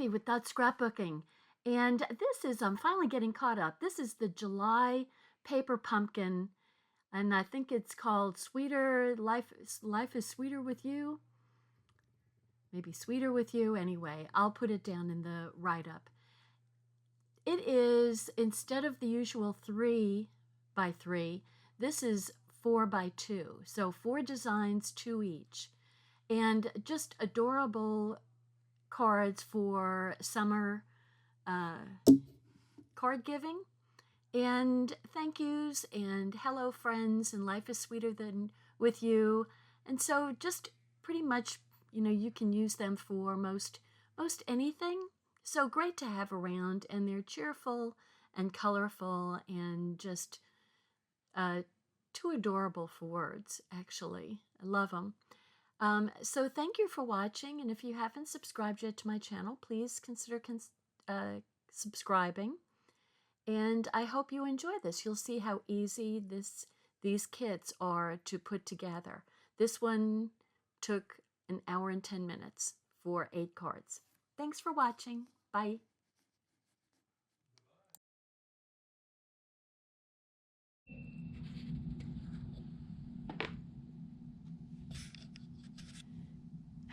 Dorothy with That Scrapbooking, and this is I'm finally getting caught up. This is the July paper pumpkin, and I think it's called Sweeter Life. Life is Sweeter with You. Maybe Sweeter with You. Anyway, I'll put it down in the write-up. It is, instead of the usual 3 by 3, this is 4 by 2. So 4 designs, 2 each, and just adorable cards for summer card giving and thank yous and hello friends and life is sweeter than with you. And so just pretty much, you can use them for most anything. So great to have around, and they're cheerful and colorful and just too adorable for words, actually. I love them. So thank you for watching, and if you haven't subscribed yet to my channel, please consider subscribing. And I hope you enjoy this. You'll see how easy these kits are to put together. This one took 1 hour and 10 minutes for 8 cards. Thanks for watching. Bye.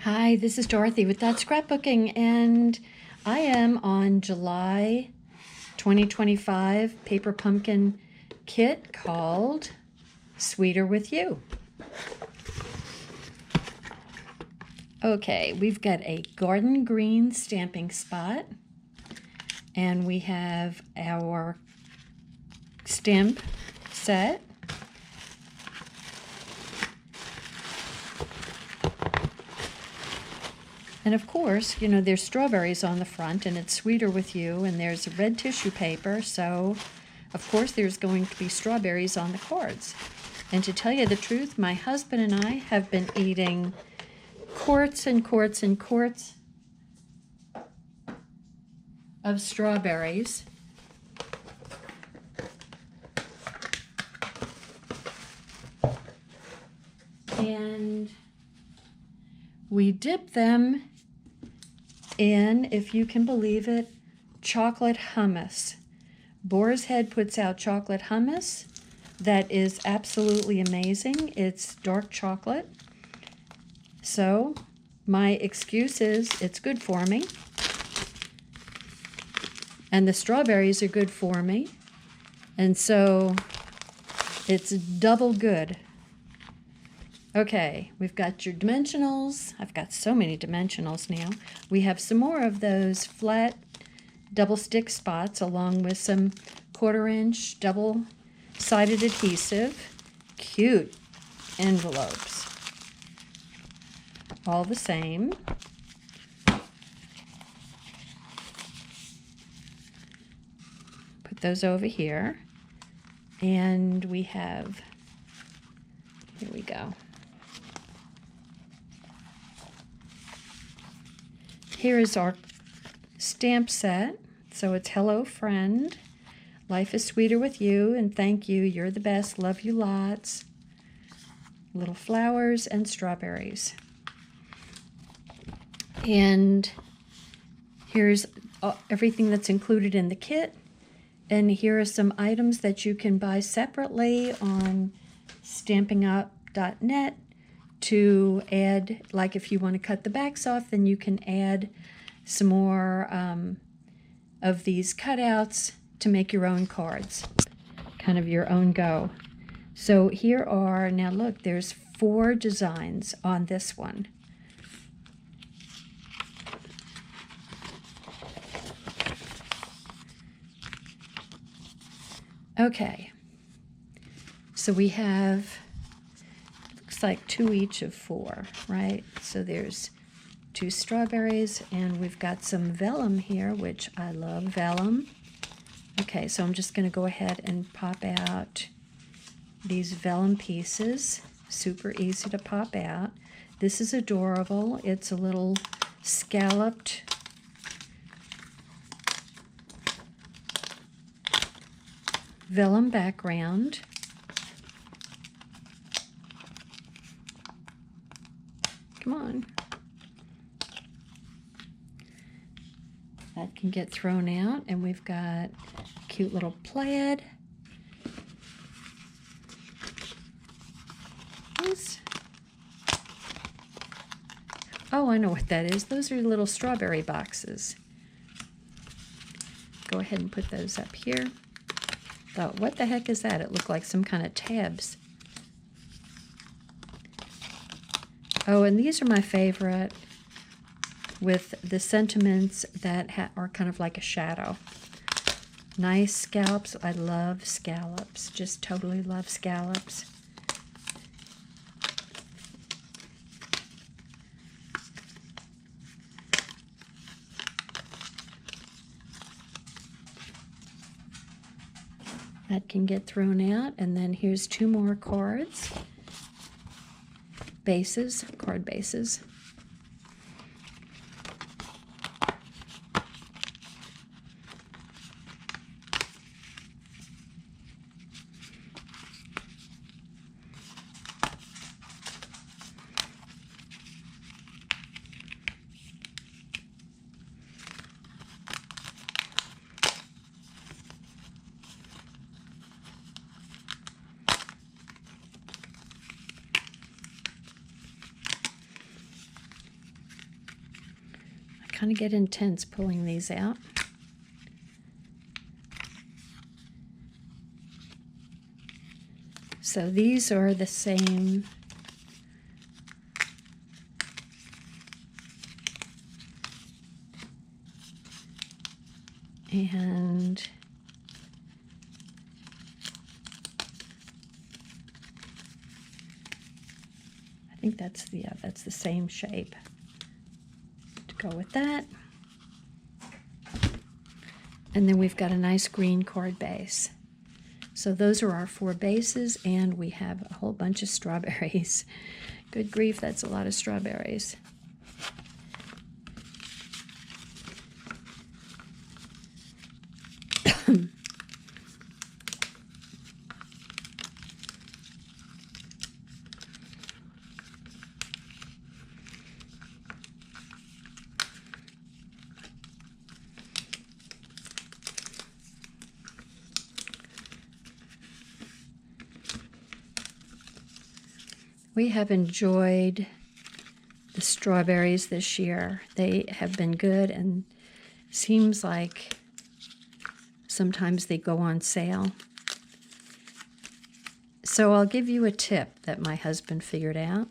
Hi, this is Dorothy with That Scrapbooking, and I am on July 2025 paper pumpkin kit called Sweeter with You. Okay, we've got a garden green stamping spot, and we have our stamp set. And of course, there's strawberries on the front, and it's Sweeter with You, and there's red tissue paper, so of course there's going to be strawberries on the cards. And to tell you the truth, my husband and I have been eating quarts and quarts and quarts of strawberries. And we dip them in, if you can believe it, chocolate hummus. Boar's Head puts out chocolate hummus that is absolutely amazing. It's dark chocolate. So my excuse is it's good for me. And the strawberries are good for me. And so it's double good. Okay, we've got your dimensionals. I've got so many dimensionals now. We have some more of those flat double stick spots along with some 1/4-inch double-sided adhesive. Cute envelopes. All the same. Put those over here. And we have, here we go. Here is our stamp set. So it's Hello Friend, Life is Sweeter with You, and thank you, you're the best, love you lots. Little flowers and strawberries. And here's everything that's included in the kit. And here are some items that you can buy separately on stampin'up.net to add, like if you want to cut the backs off, then you can add some more of these cutouts to make your own cards, kind of your own go. So here are, now look, there's 4 designs on this one. Okay, so we have, looks like 2 each of 4, right? So there's 2 strawberries, and we've got some vellum here, which I love vellum. Okay, so I'm just going to go ahead and pop out these vellum pieces. Super easy to pop out. This is adorable. It's a little scalloped vellum background. Come on. can get thrown out, and we've got a cute little plaid. Oh, I know what that is. Those are little strawberry boxes. Go ahead and put those up here. Thought, what the heck is that? It looked like some kind of tabs. Oh, and these are my favorite, with the sentiments that are kind of like a shadow. Nice scallops. I love scallops. Just totally love scallops. That can get thrown out, and then here's 2 more cards. Bases, card bases. Kind of get intense pulling these out. So these are the same. And I think that's the same shape. Go with that. And then we've got a nice green card base. So those are our 4 bases, and we have a whole bunch of strawberries. Good grief, that's a lot of strawberries. We have enjoyed the strawberries this year. They have been good, and seems like sometimes they go on sale. So I'll give you a tip that my husband figured out.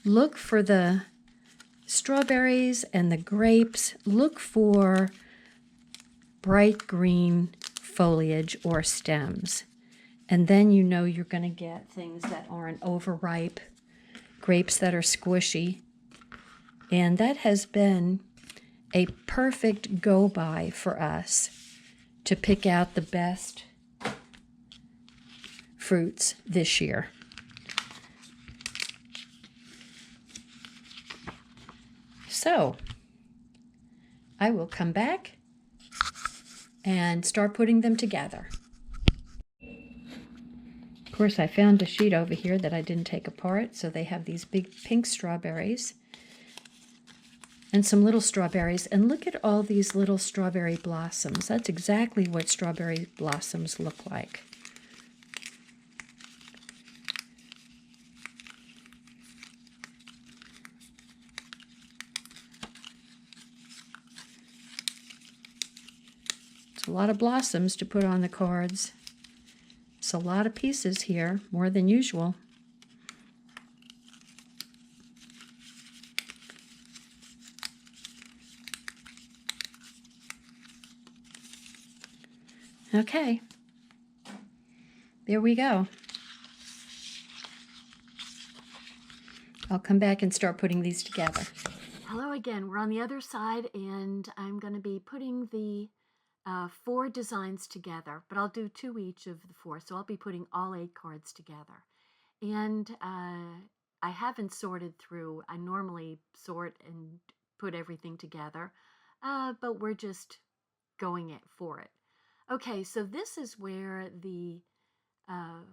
Look for the strawberries and the grapes. Look for bright green foliage or stems. And then you know you're going to get things that aren't overripe, grapes that are squishy. And that has been a perfect go-by for us to pick out the best fruits this year. So I will come back and start putting them together. Of course, I found a sheet over here that I didn't take apart, so they have these big pink strawberries and some little strawberries. And look at all these little strawberry blossoms. That's exactly what strawberry blossoms look like. It's a lot of blossoms to put on the cards. It's a lot of pieces here, more than usual. Okay, there we go. I'll come back and start putting these together. Hello again. We're on the other side, and I'm going to be putting the 4 designs together, but I'll do 2 each of the 4, so I'll be putting all 8 cards together. And I haven't sorted through. I normally sort and put everything together, but we're just going for it. Okay, so this is where the, oh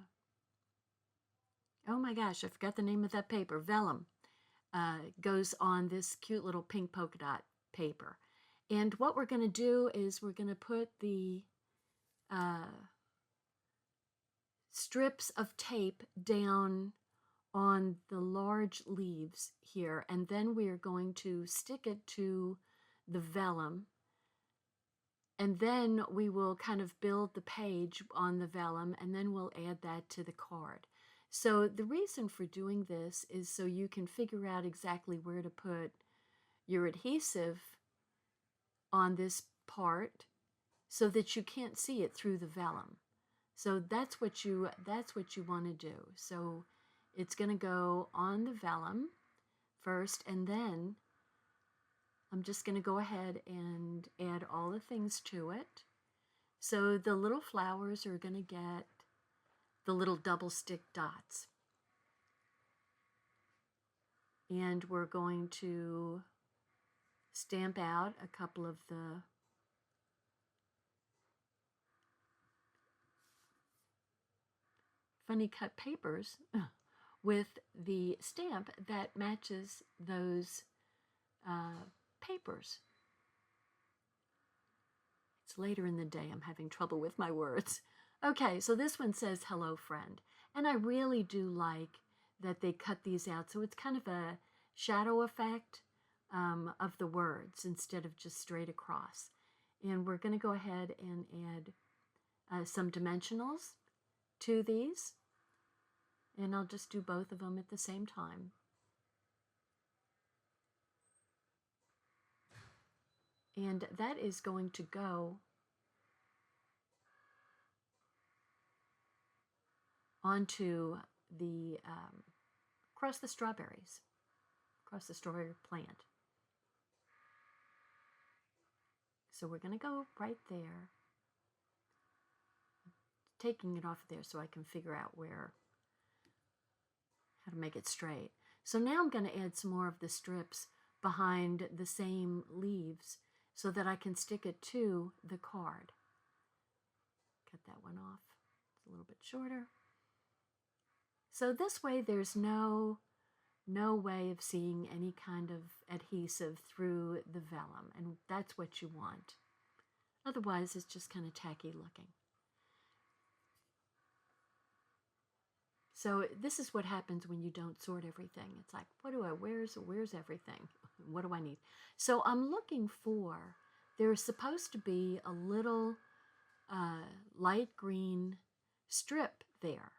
my gosh, I forgot the name of that paper, vellum, goes on this cute little pink polka dot paper. And what we're going to do is we're going to put the strips of tape down on the large leaves here, and then we are going to stick it to the vellum, and then we will kind of build the page on the vellum, and then we'll add that to the card. So the reason for doing this is so you can figure out exactly where to put your adhesive on this part so that you can't see it through the vellum. So that's what you want to do. So it's going to go on the vellum first, and then I'm just going to go ahead and add all the things to it. So the little flowers are going to get the little double stick dots. And we're going to stamp out a couple of the funny cut papers with the stamp that matches those papers. It's later in the day. I'm having trouble with my words. Okay, so this one says, "Hello, friend." And I really do like that they cut these out. So it's kind of a shadow effect of the words instead of just straight across. And we're going to go ahead and add some dimensionals to these. And I'll just do both of them at the same time. And that is going to go onto the, across the strawberries, across the strawberry plant. So we're going to go right there, taking it off there so I can figure out how to make it straight. So now I'm going to add some more of the strips behind the same leaves so that I can stick it to the card. Cut that one off. It's a little bit shorter. So this way there's no way of seeing any kind of adhesive through the vellum, and that's what you want. Otherwise it's just kind of tacky looking. So this is what happens when you don't sort everything. It's like, where's everything? What do I need? So I'm looking for, there's supposed to be a little light green strip there.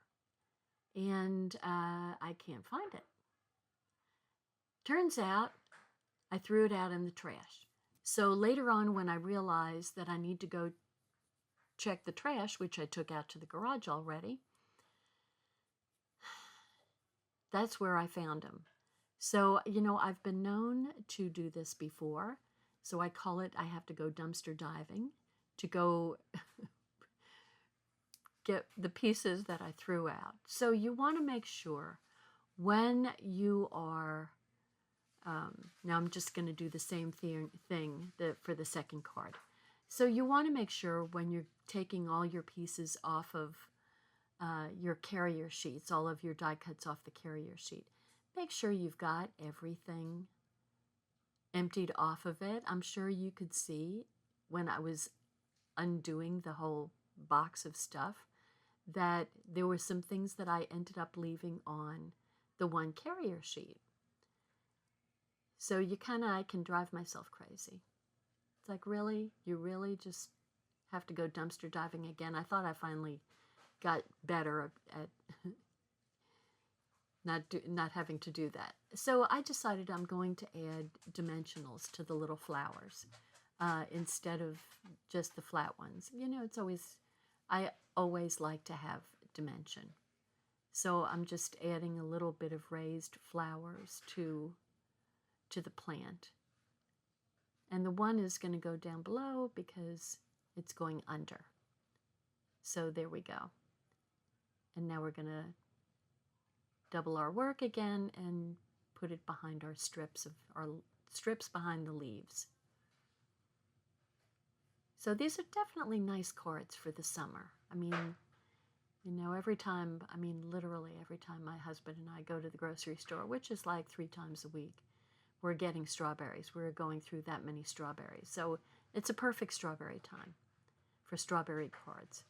And I can't find it. Turns out I threw it out in the trash. So later on, when I realized that I need to go check the trash, which I took out to the garage already, that's where I found them. So, I've been known to do this before. So I call it, I have to go dumpster diving to go get the pieces that I threw out. So you want to make sure when you are, now I'm just going to do the same thing for the second card. So you want to make sure when you're taking all your pieces off of your carrier sheets, all of your die cuts off the carrier sheet, make sure you've got everything emptied off of it. I'm sure you could see when I was undoing the whole box of stuff that there were some things that I ended up leaving on the one carrier sheet. So I can drive myself crazy. It's like, really? You really just have to go dumpster diving again? I thought I finally got better at not having to do that. So I decided I'm going to add dimensionals to the little flowers instead of just the flat ones. I always like to have dimension. So I'm just adding a little bit of raised flowers to the plant. And the one is going to go down below because it's going under. So there we go. And now we're going to double our work again and put it behind our strips behind the leaves. So these are definitely nice cards for the summer. I mean, literally every time my husband and I go to the grocery store, which is like 3 times a week, we're getting strawberries. We're going through that many strawberries. So it's a perfect strawberry time for strawberry cards.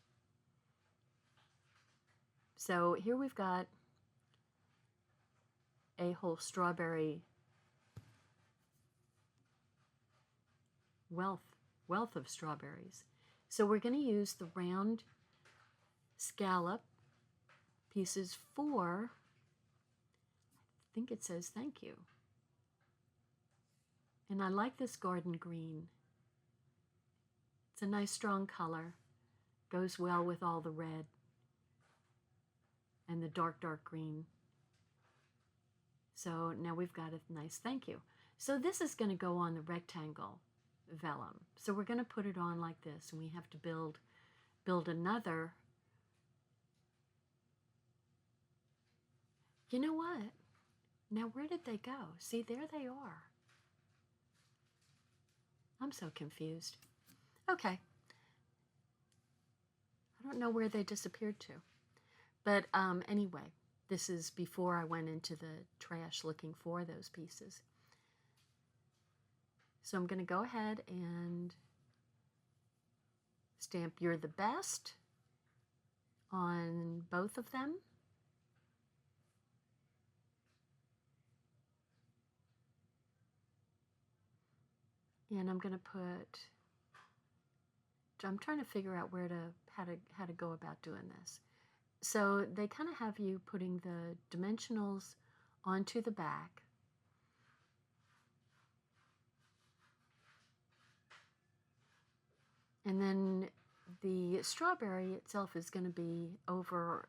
So here we've got a whole strawberry wealth of strawberries. So we're going to use the round scallop pieces for, I think it says thank you. And I like this garden green. It's a nice strong color. Goes well with all the red and the dark green. So now we've got a nice thank you. So this is going to go on the rectangle vellum. So we're going to put it on like this, and we have to build another. You know what? Now where did they go? See, there they are. I'm so confused. Okay. I don't know where they disappeared to. But anyway, this is before I went into the trash looking for those pieces. So I'm going to go ahead and stamp "You're the Best" on both of them. And I'm going to put, I'm trying to figure out how to go about doing this. So they kind of have you putting the dimensionals onto the back. And then the strawberry itself is going to be over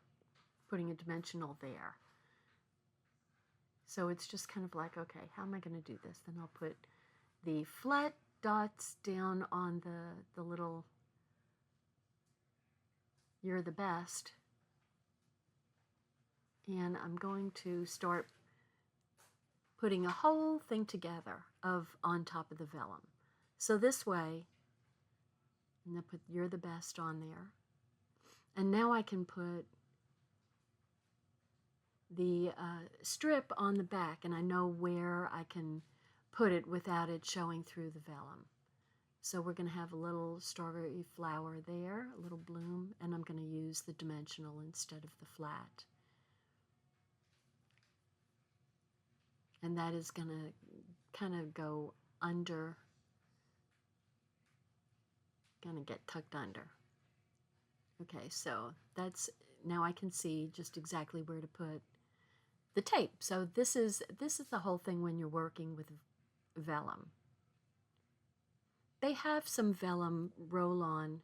putting a dimensional there. So it's just kind of like, okay, how am I going to do this? Then I'll put the flat dots down on the little "You're the Best." And I'm going to start putting a whole thing together on top of the vellum. So this way, I'm going to put "You're the Best" on there. And now I can put the strip on the back, and I know where I can put it without it showing through the vellum. So we're going to have a little strawberry flower there, a little bloom, and I'm going to use the dimensional instead of the flat. And that is going to kind of go under, going to get tucked under. Okay, so that's, now I can see just exactly where to put the tape. So this is the whole thing when you're working with vellum. They have some vellum roll-on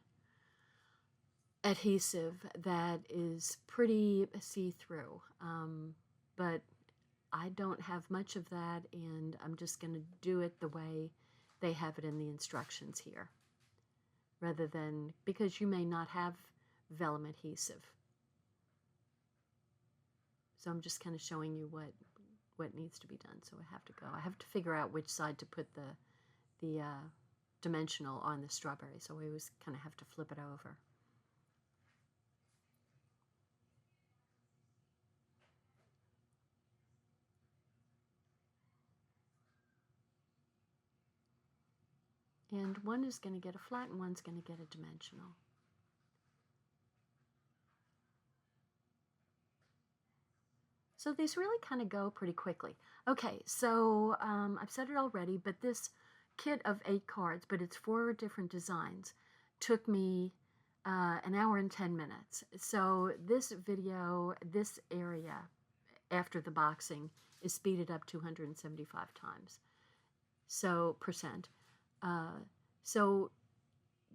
adhesive that is pretty see-through, but I don't have much of that, and I'm just going to do it the way they have it in the instructions here, rather than, because you may not have vellum adhesive. So I'm just kind of showing you what needs to be done. So I have to figure out which side to put the dimensional on the strawberry. So I always kind of have to flip it over. And one is going to get a flat and one's going to get a dimensional. So these really kind of go pretty quickly. Okay, so I've said it already, but this kit of 8 cards, but it's 4 different designs, took me an hour and 10 minutes. So this video, this area after the boxing is speeded up 275 times. So percent. So,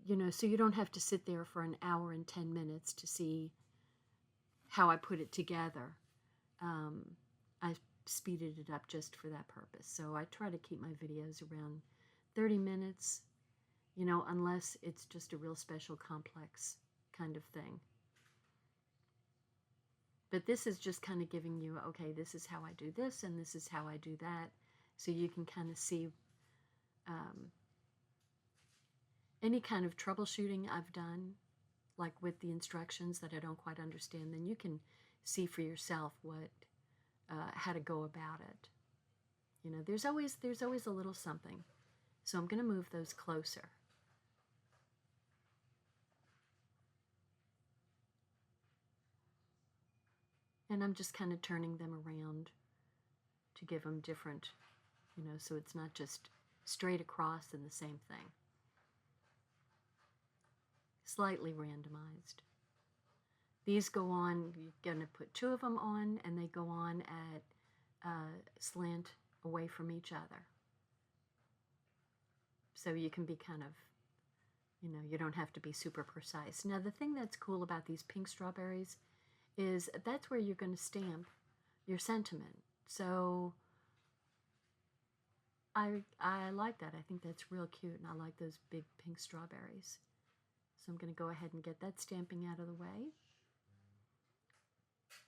you know, so you don't have to sit there for an hour and 10 minutes to see how I put it together. I speeded it up just for that purpose. So I try to keep my videos around 30 minutes, you know, unless it's just a real special complex kind of thing. But this is just kind of giving you, okay, this is how I do this and this is how I do that. So you can kind of see any kind of troubleshooting I've done, like with the instructions that I don't quite understand, then you can see for yourself how to go about it. You know, there's always a little something. So I'm going to move those closer. And I'm just kind of turning them around to give them different, you know, so it's not just straight across in the same thing. Slightly randomized. These go on, you're going to put 2 of them on, and they go on at slant away from each other. So you can be kind of, you know, you don't have to be super precise. Now the thing that's cool about these pink strawberries is that's where you're going to stamp your sentiment. So I like that. I think that's real cute, and I like those big pink strawberries. So I'm going to go ahead and get that stamping out of the way.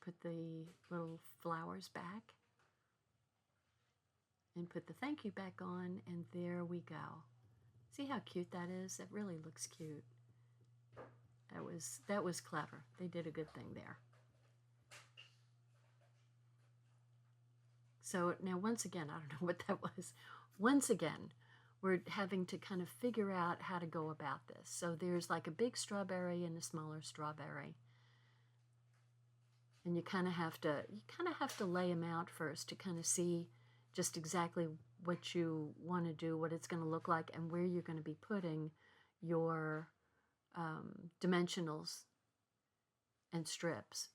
Put the little flowers back. And put the thank you back on, and there we go. See how cute that is? That really looks cute. That was clever. They did a good thing there. So now once again, I don't know what that was. Once again, we're having to kind of figure out how to go about this. So there's like a big strawberry and a smaller strawberry. And you kind of have to lay them out first to kind of see just exactly what you want to do, what it's going to look like, and where you're going to be putting your dimensionals and strips.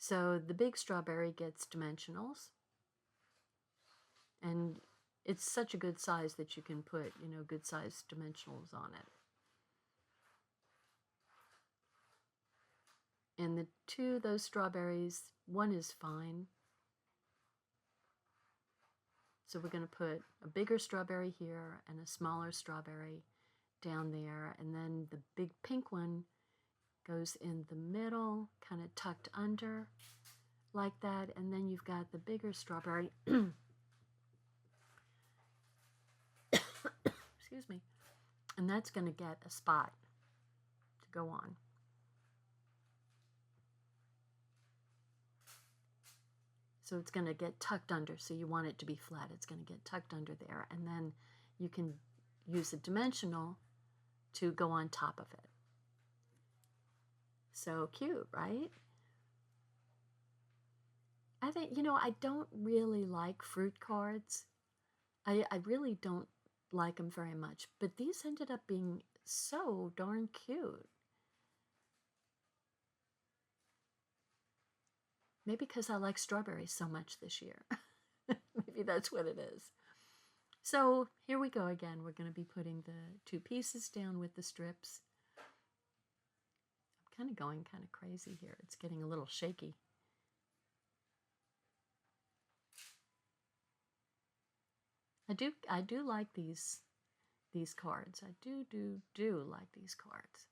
So the big strawberry gets dimensionals, and it's such a good size that you can put, you know, good size dimensionals on it. And those strawberries, one is fine. So we're going to put a bigger strawberry here and a smaller strawberry down there, and then the big pink one goes in the middle, kind of tucked under like that, and then you've got the bigger strawberry excuse me, and that's going to get a spot to go on. So it's going to get tucked under, so you want it to be flat. It's going to get tucked under there, and then you can use a dimensional to go on top of it. So cute, right? I think, you know, I don't really like fruit cards. I really don't like them very much, but these ended up being so darn cute. Maybe because I like strawberries so much this year. Maybe that's what it is. So here we go again. We're going to be putting the 2 pieces down with the strips. I'm kind of going kind of crazy here. It's getting a little shaky. I do like these cards. I do like these cards.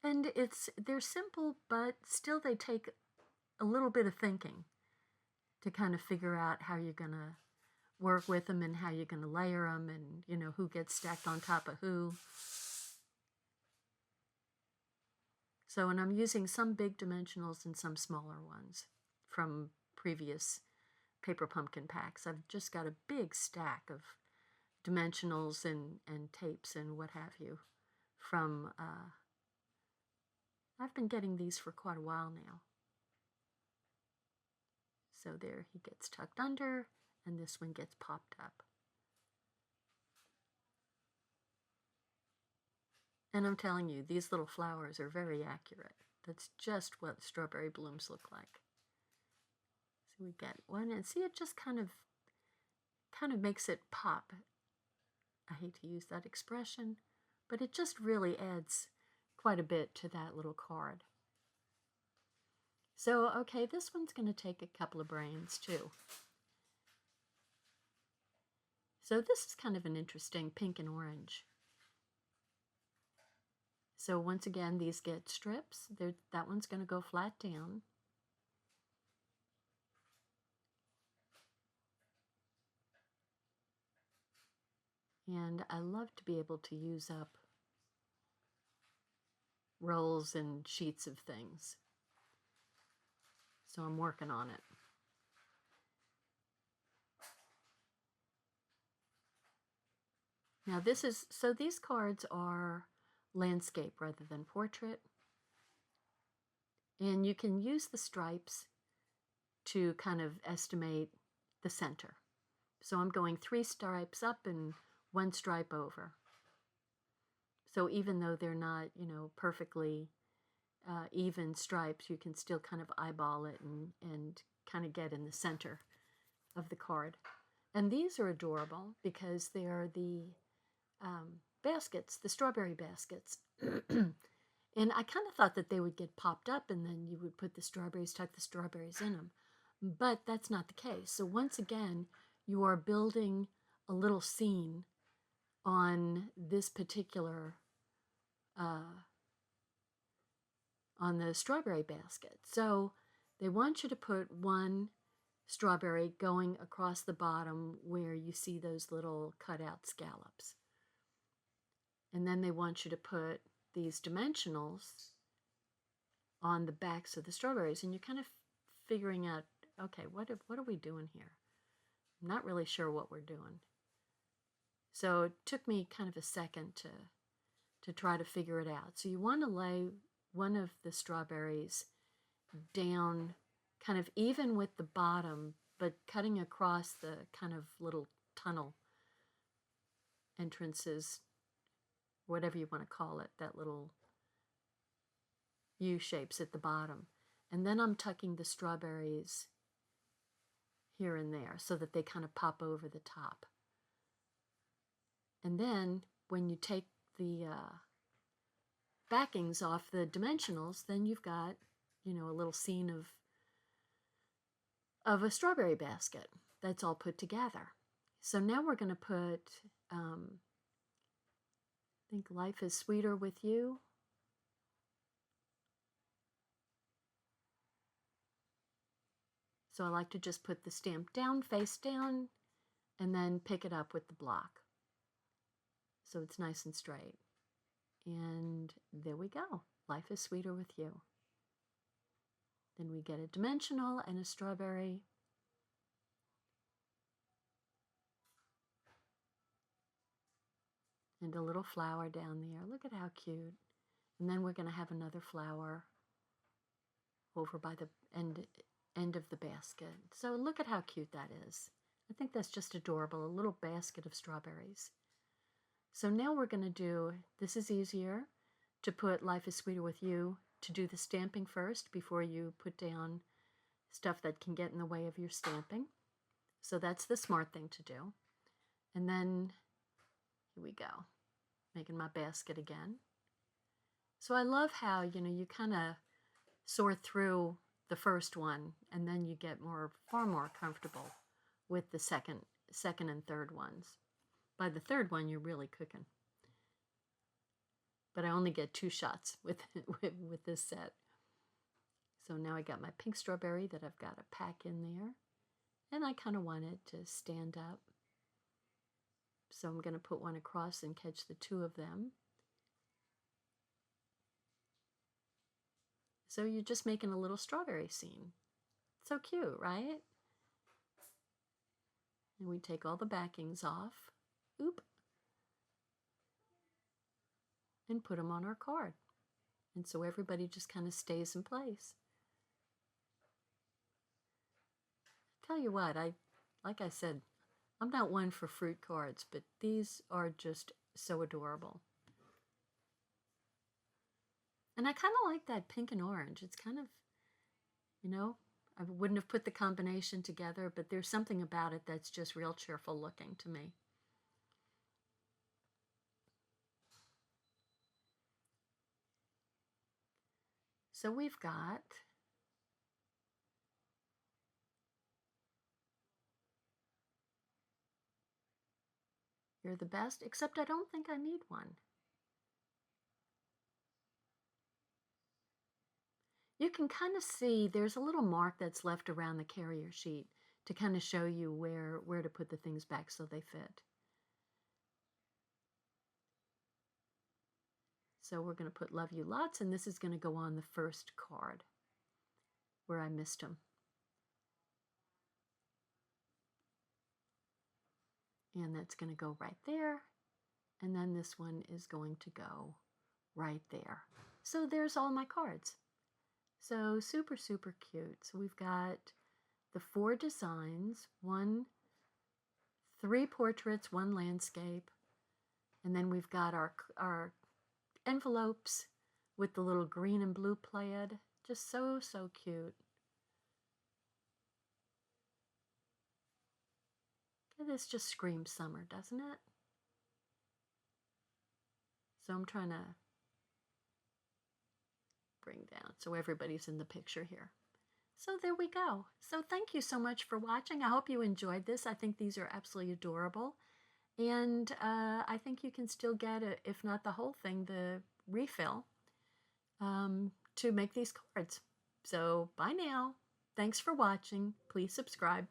And they're simple, but still they take a little bit of thinking to kind of figure out how you're going to work with them and how you're going to layer them, and, you know, who gets stacked on top of who. So, and I'm using some big dimensionals and some smaller ones from previous paper pumpkin packs. I've just got a big stack of dimensionals and tapes and what have you from, I've been getting these for quite a while now. So there, he gets tucked under, and this one gets popped up. And I'm telling you, these little flowers are very accurate. That's just what strawberry blooms look like. So we get one, and see, it just kind of makes it pop. I hate to use that expression, but it just really adds quite a bit to that little card. So, okay, this one's going to take a couple of brains too. So this is kind of an interesting pink and orange. So once again, these get strips. That one's going to go flat down. And I love to be able to use up rolls and sheets of things. So I'm working on it. Now these cards are landscape rather than portrait. And you can use the stripes to kind of estimate the center. So I'm going 3 stripes up and 1 stripe over. So even though they're not, perfectly even stripes, you can still kind of eyeball it and kind of get in the center of the card. And these are adorable because they are the baskets, the strawberry baskets. And I kind of thought that they would get popped up and then you would put the strawberries, tuck the strawberries in them. But that's not the case. So once again, you are building a little scene on this particular, on the strawberry basket. So they want you to put 1 strawberry going across the bottom where you see those little cutout scallops. And then they want you to put these dimensionals on the backs of the strawberries, and you're kind of figuring out, okay, what are we doing here? I'm not really sure what we're doing. So it took me kind of a second to try to figure it out. So you want to lay one of the strawberries down kind of even with the bottom, but cutting across the kind of little tunnel entrances, whatever you want to call it, that little U shapes at the bottom. And then I'm tucking the strawberries here and there so that they kind of pop over the top. And then when you take the backings off the dimensionals, then you've got, a little scene of a strawberry basket that's all put together. So now we're going to put, I think Life is Sweeter with You. So I like to just put the stamp down, face down, and then pick it up with the block. So it's nice and straight. And there we go. Life is Sweeter with You. Then we get a dimensional and a strawberry. And a little flower down there. Look at how cute. And then we're going to have another flower over by the end of the basket. So look at how cute that is. I think that's just adorable, a little basket of strawberries. So now we're going to do, this is easier, to put Life is Sweeter with You, to do the stamping first before you put down stuff that can get in the way of your stamping. So that's the smart thing to do. And then, here we go, making my basket again. So I love how, you kind of sort through the first one and then you get far more comfortable with the second and third ones. By the third one, you're really cooking. But I only get 2 shots with this set. So now I got my pink strawberry that I've got to pack in there. And I kind of want it to stand up. So I'm going to put one across and catch the 2 of them. So you're just making a little strawberry scene. So cute, right? And we take all the backings off. Oop. And put them on our card. And so everybody just kind of stays in place. Tell you what, like I said, I'm not one for fruit cards, but these are just so adorable. And I kind of like that pink and orange. It's kind of, I wouldn't have put the combination together, but there's something about it that's just real cheerful looking to me. So we've got You're the Best, except I don't think I need one. You can kind of see there's a little mark that's left around the carrier sheet to kind of show you where to put the things back so they fit. So we're going to put Love You Lots, and this is going to go on the first card. where I missed them. And that's going to go right there. And then this one is going to go right there. So there's all my cards. So super, super cute. So we've got the 4 designs, 3 portraits, 1 landscape. And then we've got our envelopes with the little green and blue plaid. Just so, so cute. This just screams summer, doesn't it? So I'm trying to bring down so everybody's in the picture here. So there we go. So thank you so much for watching. I hope you enjoyed this. I think these are absolutely adorable. And I think you can still get, if not the whole thing, the refill to make these cards. So bye now. Thanks for watching. Please subscribe.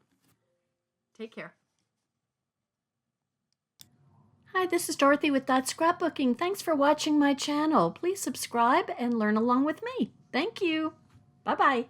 Take care. Hi, this is Dorothy with Scrapbooking. Thanks for watching my channel. Please subscribe and learn along with me. Thank you. Bye-bye.